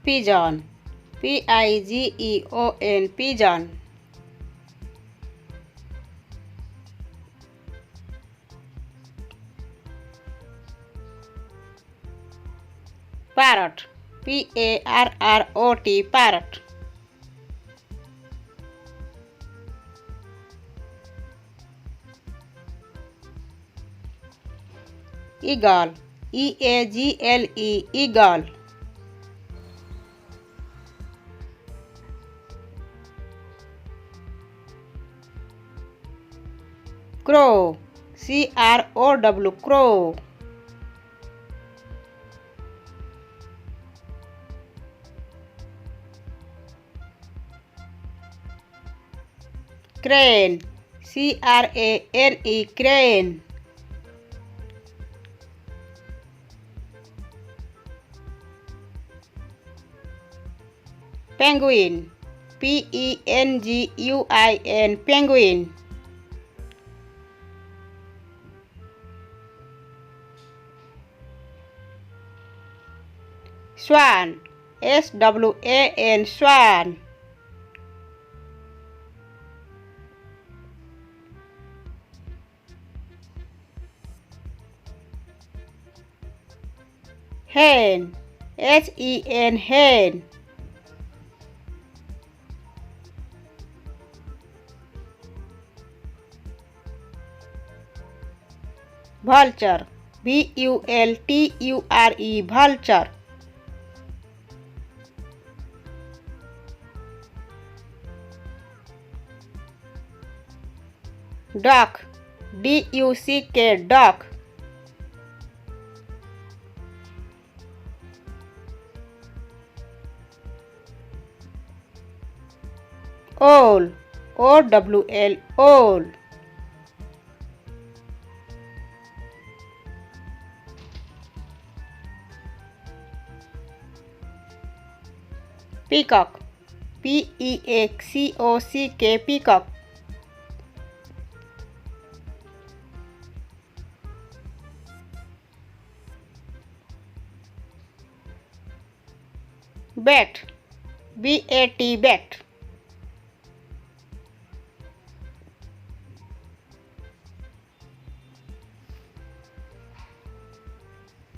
pigeon, pigeon, pigeon. Parrot, parrot, parrot. Eagle, eagle, eagle. Crow, crow, crow. Crane, crane, crane. Penguin, penguin, penguin. Swan, swan, swan. Hen, hen. Vulture, vulture, vulture. Duck, duck, duck. Owl, owl, owl. Peacock, peacock, peacock. Bat, bat, bat.